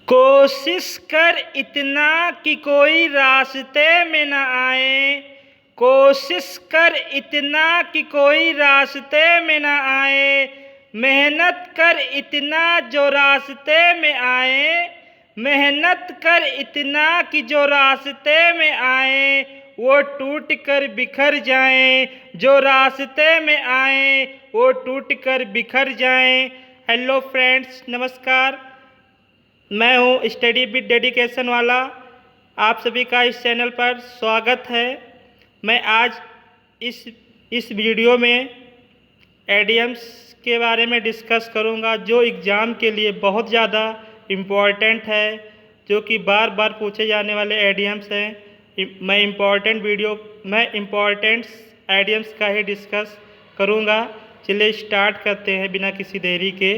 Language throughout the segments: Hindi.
कोशिश कर इतना कि कोई रास्ते में न आए। कोशिश कर इतना कि कोई रास्ते में न आए। मेहनत कर इतना जो रास्ते में आए। मेहनत कर इतना कि जो रास्ते में आए वो टूट कर बिखर जाएं। जो रास्ते में आए वो टूट कर बिखर जाएं। हेलो फ्रेंड्स, नमस्कार। मैं हूँ स्टडी विद डेडिकेशन वाला। आप सभी का इस चैनल पर स्वागत है। मैं आज इस वीडियो में एडीएम्स के बारे में डिस्कस करूँगा, जो एग्ज़ाम के लिए बहुत ज़्यादा इम्पॉर्टेंट है, जो कि बार बार पूछे जाने वाले एडीएम्स हैं। मैं इम्पॉर्टेंट एडीएम्स का ही डिस्कस करूँगा। चलिए स्टार्ट करते हैं बिना किसी देरी के।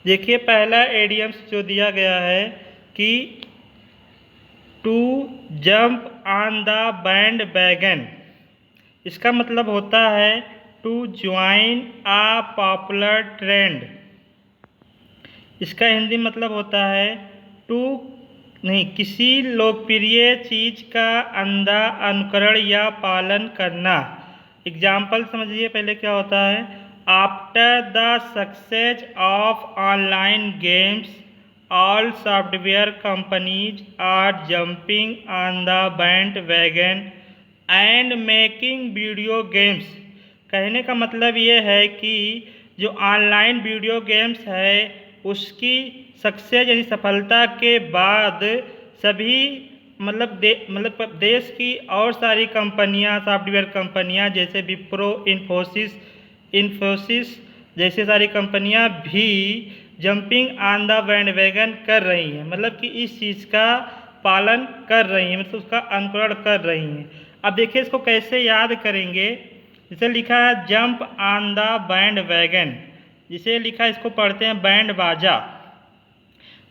देखिए, पहला एडीएम्स जो दिया गया है कि to jump on the bandwagon. इसका मतलब होता है to join a popular trend. इसका हिंदी मतलब होता है किसी लोकप्रिय चीज़ का अंधा अनुकरण या पालन करना। एग्जाम्पल समझिए पहले क्या होता है। After the success of online games, all software companies are jumping on the bandwagon and making video games। कहने का मतलब ये है कि जो ऑनलाइन वीडियो गेम्स है उसकी सक्सेस यानी सफलता के बाद सभी देश की और सारी कंपनियां, सॉफ्टवेयर कंपनियां जैसे विप्रो, इन्फोसिस जैसे सारी कंपनियां भी जंपिंग ऑन द बैंडवैगन कर रही हैं। मतलब कि इस चीज़ का पालन कर रही हैं, मतलब उसका अनुकरण कर रही हैं। अब देखिए इसको कैसे याद करेंगे। जिसे लिखा है जंप ऑन द बैंडवैगन, जिसे लिखा है इसको पढ़ते हैं बैंड बाजा।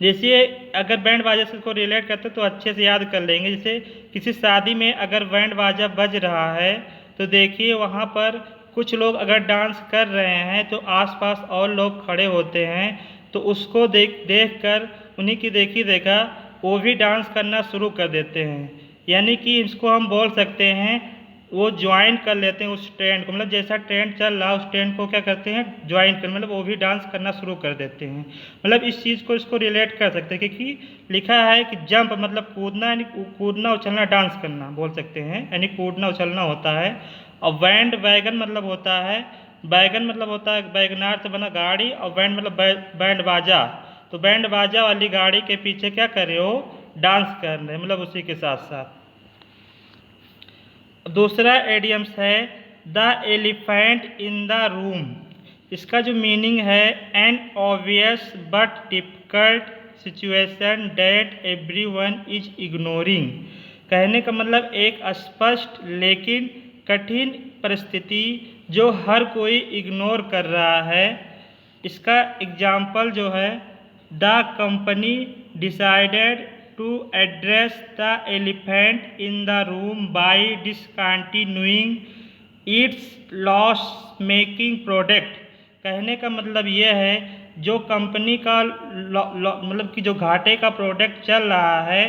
जैसे अगर बैंड बाजा से इसको रिलेट करते तो अच्छे से याद कर लेंगे। जैसे किसी शादी में अगर बैंड बाजा बज रहा है तो देखिए वहाँ पर कुछ लोग अगर डांस कर रहे हैं तो आसपास और लोग खड़े होते हैं, तो उसको देख कर उन्हीं की देखा वो भी डांस करना शुरू कर देते हैं। यानी कि इसको हम बोल सकते हैं वो ज्वाइन कर लेते हैं उस ट्रेंड को। मतलब जैसा ट्रेंड चल रहा है उस ट्रेंड को क्या करते हैं, ज्वाइन कर, मतलब वो भी डांस करना शुरू कर देते हैं। मतलब इस चीज़ को इसको रिलेट कर सकते हैं, क्योंकि लिखा है कि जंप मतलब कूदना, यानी कूदना उछलना, डांस करना बोल सकते हैं, यानी कूदना उछलना होता है। और बैंड वैगन मतलब होता है, वैगन मतलब होता है वैगनार से बना गाड़ी, और बैंड मतलब बैंड बाजा। तो बैंड बाजा वाली गाड़ी के पीछे क्या कर रहे हो, डांस कर रहे हैं, मतलब उसी के साथ साथ। दूसरा एडियम्स है the elephant in the room. इसका जो मीनिंग है N obvious but difficult situation that everyone is ignoring. कहने का मतलब एक स्पष्ट लेकिन कठिन परिस्थिति जो हर कोई इग्नोर कर रहा है। इसका एग्जाम्पल जो है the company decided to address the elephant in the room by discontinuing its loss making product। कहने का मतलब ये है जो कंपनी का मतलब कि जो घाटे का प्रोडक्ट चल रहा है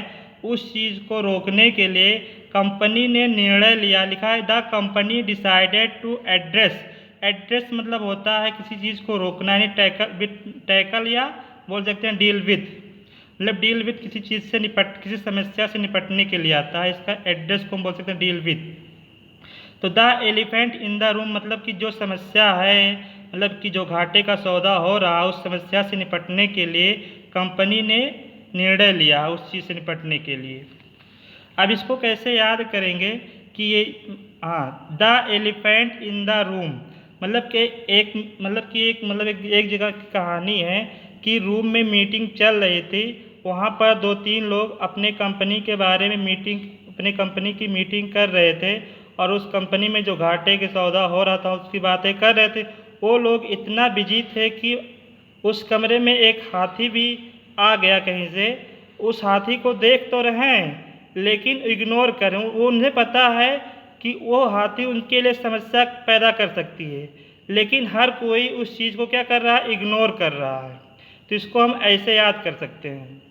उस चीज़ को रोकने के लिए कंपनी ने निर्णय लिया। लिखा है the company decided to address मतलब होता है किसी चीज़ को रोकना, यानी टैकल या बोल सकते हैं डील विथ। मतलब डील विथ किसी चीज़ से किसी समस्या से निपटने के लिए आता है। इसका एड्रेस को हम बोल सकते हैं डील विथ। तो the elephant in the room मतलब कि जो समस्या है, मतलब कि जो घाटे का सौदा हो रहा है उस समस्या से निपटने के लिए कंपनी ने निर्णय लिया उस चीज़ से निपटने के लिए। अब इसको कैसे याद करेंगे कि ये the elephant in the room मतलब कि एक जगह की कहानी है कि रूम में मीटिंग चल रही थी। वहाँ पर 2-3 लोग अपने कंपनी के बारे में अपने कंपनी की मीटिंग कर रहे थे, और उस कंपनी में जो घाटे के सौदा हो रहा था उसकी बातें कर रहे थे। वो लोग इतना बिजी थे कि उस कमरे में एक हाथी भी आ गया कहीं से। उस हाथी को देख तो रहे हैं लेकिन इग्नोर करें। उन्हें पता है कि वो हाथी उनके लिए समस्या पैदा कर सकती है, लेकिन हर कोई उस चीज़ को क्या कर रहा है, इग्नोर कर रहा है। तो इसको हम ऐसे याद कर सकते हैं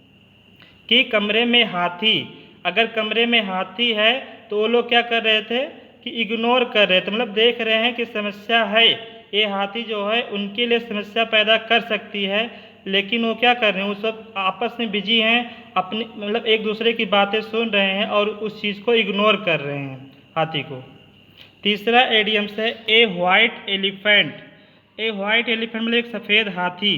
कि कमरे में हाथी, अगर कमरे में हाथी है तो वो लोग क्या कर रहे थे कि इग्नोर कर रहे थे, मतलब देख रहे हैं कि समस्या है, ये हाथी जो है उनके लिए समस्या पैदा कर सकती है, लेकिन वो क्या कर रहे हैं, वो सब आपस में बिजी हैं, अपनी मतलब एक दूसरे की बातें सुन रहे हैं और उस चीज़ को इग्नोर कर रहे हैं हाथी को। तीसरा एडियम्स है ए वाइट एलिफेंट। ए वाइट एलिफेंट मतलब एक सफ़ेद हाथी।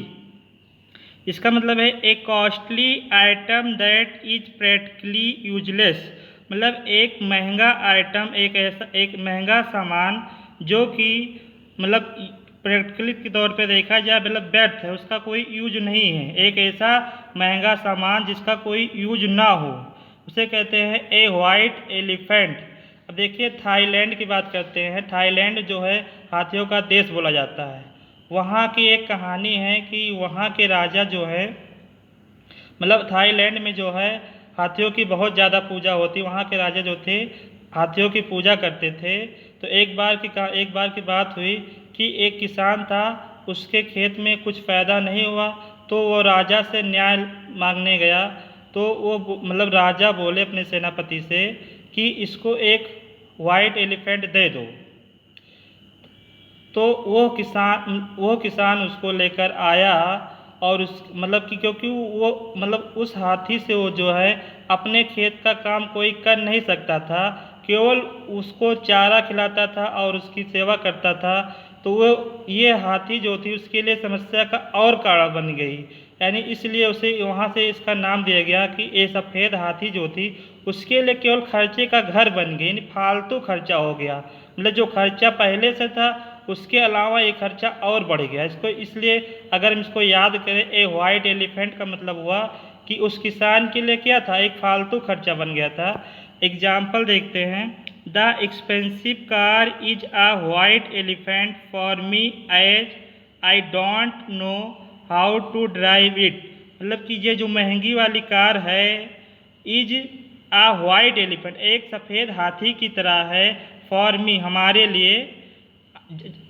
इसका मतलब है ए costly item that is practically useless, मतलब एक महंगा आइटम, एक महंगा सामान जो कि मतलब प्रैक्टिकली के तौर पे देखा जाए मतलब व्यर्थ है, उसका कोई यूज नहीं है। एक ऐसा महंगा सामान जिसका कोई यूज ना हो उसे कहते हैं ए वाइट एलिफेंट। अब देखिए थाईलैंड की बात करते हैं। थाईलैंड जो है हाथियों का देश बोला जाता है। वहाँ की एक कहानी है कि वहाँ के राजा जो है, मतलब थाईलैंड में जो है हाथियों की बहुत ज़्यादा पूजा होती। वहाँ के राजा जो थे हाथियों की पूजा करते थे। तो एक बार की बात हुई कि एक किसान था, उसके खेत में कुछ फ़ायदा नहीं हुआ तो वो राजा से न्याय मांगने गया। तो वो मतलब राजा बोले अपने सेनापति से कि इसको एक वाइट एलिफेंट दे दो। तो वो किसान उसको लेकर आया और उस मतलब कि क्योंकि वो मतलब उस हाथी से वो जो है अपने खेत का काम कोई कर नहीं सकता था, केवल उसको चारा खिलाता था और उसकी सेवा करता था। तो वो ये हाथी जो थी उसके लिए समस्या का और कारण बन गई, यानी इसलिए उसे वहाँ से इसका नाम दिया गया कि ये सफ़ेद हाथी जो थी उसके लिए केवल खर्चे का घर बन गई, यानी फालतू खर्चा हो गया। मतलब जो खर्चा पहले से था उसके अलावा ये खर्चा और बढ़ गया। इसको इसलिए अगर हम इसको याद करें, ए वाइट एलिफेंट का मतलब हुआ कि उस किसान के लिए क्या था, एक फालतू खर्चा बन गया था। एग्जाम्पल देखते हैं। The expensive car is a white elephant for me as I don't know how to drive it, मतलब कि ये जो महंगी वाली कार है इज आ वाइट एलिफेंट, एक सफ़ेद हाथी की तरह है, फॉर मी हमारे लिए,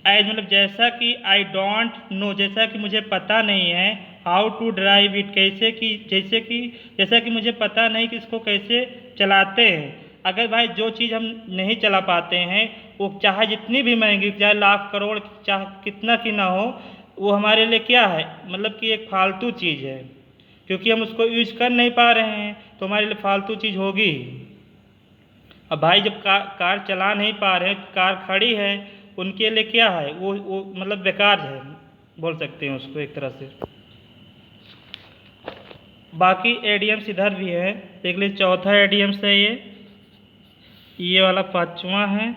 एज मतलब जैसा कि आई डोंट नो जैसा कि मुझे पता नहीं है, हाउ टू ड्राइव इट जैसा कि मुझे पता नहीं कि इसको कैसे चलाते हैं। अगर भाई जो चीज़ हम नहीं चला पाते हैं वो चाहे जितनी भी महंगी, चाहे लाख करोड़ चाहे कितना की ना हो, वो हमारे लिए क्या है, मतलब कि एक फालतू चीज़ है, क्योंकि हम उसको यूज कर नहीं पा रहे हैं तो हमारे लिए फालतू चीज़ होगी। अब भाई जब कार चला नहीं पा रहे हैं, कार खड़ी है, उनके लिए क्या है, वो मतलब बेकार है, बोल सकते हैं उसको एक तरह से। बाकी एडियम्स इधर भी है, देख लीजिए। चौथा एडियम्स है ये वाला पाँचवा है,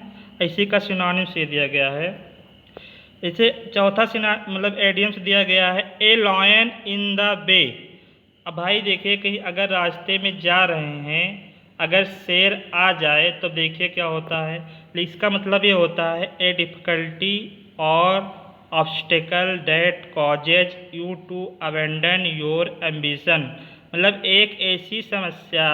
इसी का सिनोनिम्स से दिया गया है। इसे चौथा मतलब एडियम्स दिया गया है ए लॉयन इन द बे। अब भाई देखिए कहीं अगर रास्ते में जा रहे हैं, अगर शेर आ जाए तो देखिए क्या होता है, इसका मतलब ये होता है ए डिफ़िकल्टी और obstacle that causes you to abandon your ambition, मतलब एक ऐसी समस्या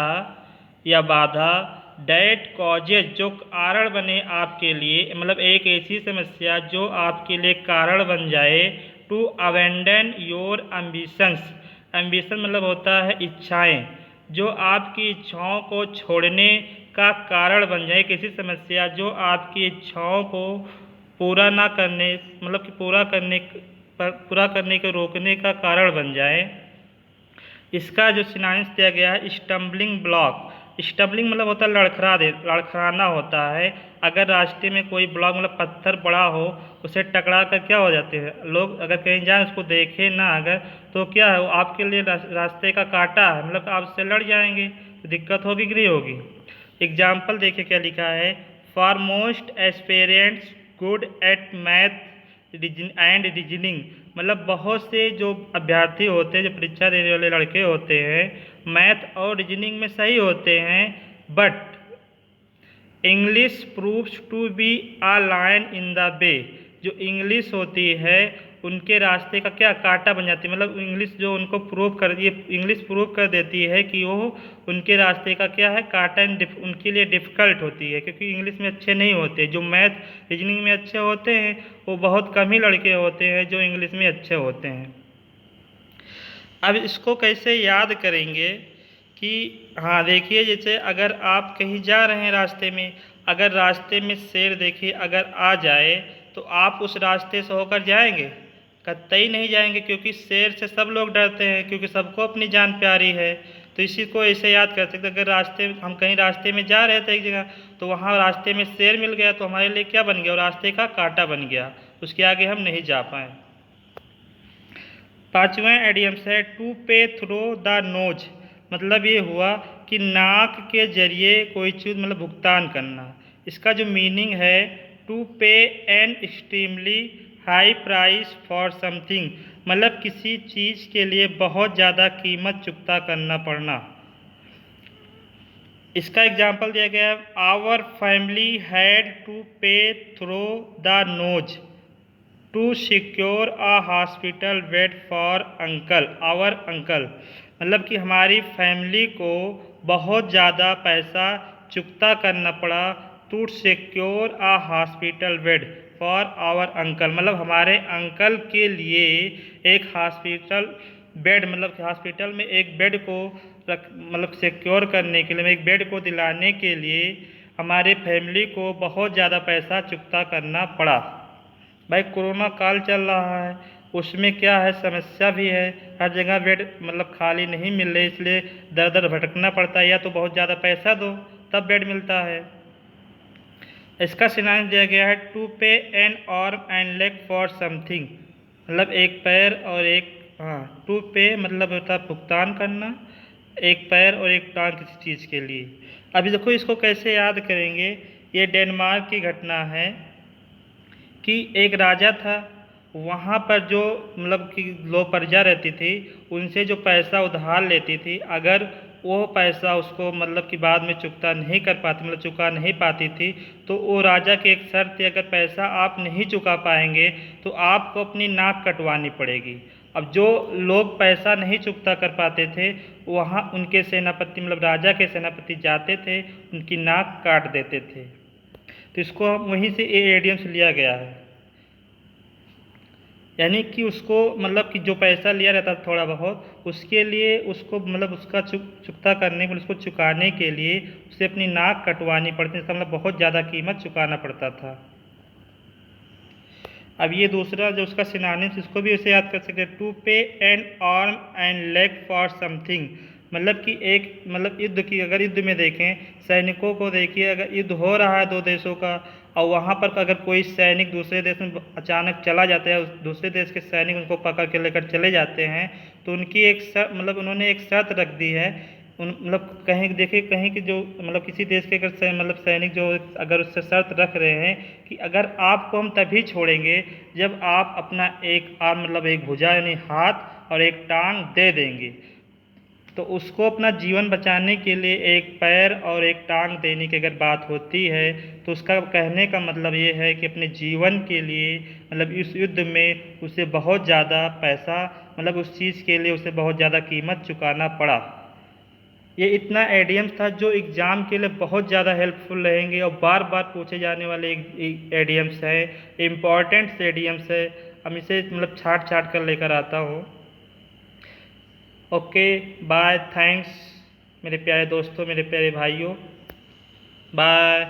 या बाधा, डैट कॉजेज जो कारण बने आपके लिए, मतलब एक ऐसी समस्या जो आपके लिए कारण बन जाए, to abandon your ambitions, ambition मतलब होता है इच्छाएं, जो आपकी इच्छाओं को छोड़ने का कारण बन जाए, किसी समस्या जो आपकी इच्छाओं को पूरा ना करने मतलब कि पूरा करने के रोकने का कारण बन जाए। इसका जो सिनोनिम्स दिया गया है स्टम्बलिंग ब्लॉक। स्टम्बलिंग मतलब होता है लड़खड़ाना होता है। अगर रास्ते में कोई ब्लॉक मतलब पत्थर पड़ा हो, उसे टकरा कर क्या हो जाते हैं लोग, अगर कहीं जाए उसको देखें ना अगर, तो क्या है वो आपके लिए रास्ते का कांटा है, मतलब आप उससे लड़ जाएंगे तो दिक्कत होगी कि नहीं होगी। एग्जाम्पल देखिए क्या लिखा है, for most aspirants good at math and reasoning, मतलब बहुत से जो अभ्यर्थी होते हैं, जो परीक्षा देने वाले लड़के होते हैं, मैथ और रीजनिंग में सही होते हैं, but English proves to be a lion in the bay, जो इंग्लिश होती है उनके रास्ते का क्या कांटा बन जाती है। मतलब इंग्लिश जो उनको इंग्लिश प्रूव कर देती है कि वो उनके रास्ते का क्या है, कांटा उनके लिए डिफ़िकल्ट होती है, क्योंकि इंग्लिश में अच्छे नहीं होते। जो मैथ रीजनिंग में अच्छे होते हैं वो बहुत कम ही लड़के होते हैं जो इंग्लिश में अच्छे होते हैं। अब इसको कैसे याद करेंगे कि हाँ देखिए, जैसे अगर आप कहीं जा रहे हैं रास्ते में, अगर रास्ते में शेर देखिए अगर आ जाए तो आप उस रास्ते से होकर जाएंगे? कतई नहीं जाएंगे, क्योंकि शेर से सब लोग डरते हैं, क्योंकि सबको अपनी जान प्यारी है। तो इसी को ऐसे याद कर सकते हैं, अगर हम कहीं रास्ते में जा रहे थे एक जगह, तो वहाँ रास्ते में शेर मिल गया तो हमारे लिए क्या बन गया, वो रास्ते का कांटा बन गया, उसके आगे हम नहीं जा पाए। पांचवा एडियम्स है to pay through the knows. मतलब ये हुआ कि नाक के जरिए कोई चीज़ मतलब भुगतान करना। इसका जो मीनिंग है टू पे an extremely high price for something, मतलब किसी चीज़ के लिए बहुत ज़्यादा कीमत चुकता करना पड़ना। इसका एग्जाम्पल दिया गया है, our family had to pay through the nose to secure a hospital bed for our uncle. मतलब कि हमारी फैमिली को बहुत ज़्यादा पैसा चुकता करना पड़ा to secure a hospital bed for our uncle, मतलब हमारे अंकल के लिए एक हॉस्पिटल बेड, मतलब कि हॉस्पिटल में एक बेड को मतलब सिक्योर करने के लिए, एक बेड को दिलाने के लिए हमारे फैमिली को बहुत ज़्यादा पैसा चुकता करना पड़ा। भाई कोरोना काल चल रहा है, उसमें क्या है, समस्या भी है, हर जगह बेड मतलब खाली नहीं मिल रहे, इसलिए दर दर भटकना पड़ता है, या तो बहुत ज़्यादा पैसा दो तब बेड मिलता है। इसका सिनानिम दिया गया है टू पे N arm and leg for something, मतलब एक पैर और एक टू पे मतलब होता है भुगतान करना, एक पैर और एक टांग किसी चीज़ के लिए। अभी देखो इसको कैसे याद करेंगे। ये डेनमार्क की घटना है कि एक राजा था, वहाँ पर जो मतलब कि लोग प्रजा रहती थी उनसे जो पैसा उधार लेती थी, अगर वो पैसा उसको मतलब कि बाद में चुकता नहीं कर पाती, मतलब चुका नहीं पाती थी, तो वो राजा की एक शर्त थी, अगर पैसा आप नहीं चुका पाएंगे तो आपको अपनी नाक कटवानी पड़ेगी। अब जो लोग पैसा नहीं चुकता कर पाते थे, वहाँ उनके सेनापति मतलब राजा के सेनापति जाते थे, उनकी नाक काट देते थे। तो इसको वहीं से एडियम से लिया गया है, यानी कि उसको मतलब कि जो पैसा लिया रहता था थोड़ा बहुत, उसके लिए उसको मतलब उसका चुकता करने के लिए, उसको चुकाने के लिए उसे अपनी नाक कटवानी पड़ती थी, इसका मतलब बहुत ज़्यादा कीमत चुकाना पड़ता था। अब ये दूसरा जो उसका सिनोनिम्स, इसको भी उसे याद कर सकते हैं, टू पे N arm and leg for something, मतलब कि एक मतलब युद्ध की, अगर युद्ध में देखें सैनिकों को देखिए, अगर युद्ध हो रहा है दो देशों का और वहाँ पर अगर कोई सैनिक दूसरे देश में अचानक चला जाता है, उस दूसरे देश के सैनिक उनको पकड़ के लेकर चले जाते हैं, तो उनकी एक मतलब उन्होंने एक शर्त रख दी है, मतलब कहीं देखिए कहीं कि जो मतलब किसी देश के अगर मतलब सैनिक जो अगर उससे शर्त रख रहे हैं कि अगर आपको हम तभी छोड़ेंगे जब आप अपना एक आर्म मतलब एक भुजा यानी हाथ और एक टांग दे देंगे, तो उसको अपना जीवन बचाने के लिए एक पैर और एक टांग देने की अगर बात होती है, तो उसका कहने का मतलब ये है कि अपने जीवन के लिए मतलब इस युद्ध में उसे बहुत ज़्यादा पैसा मतलब उस चीज़ के लिए उसे बहुत ज़्यादा कीमत चुकाना पड़ा। ये इतना एडियम्स था जो एग्ज़ाम के लिए बहुत ज़्यादा हेल्पफुल रहेंगे और बार बार पूछे जाने वाले एडियम्स हैं, इम्पॉर्टेंट एडियम्स है। हम इसे मतलब छाट छाट कर लेकर आता हूँ। ओके बाय, थैंक्स मेरे प्यारे दोस्तों, मेरे प्यारे भाइयों, बाय।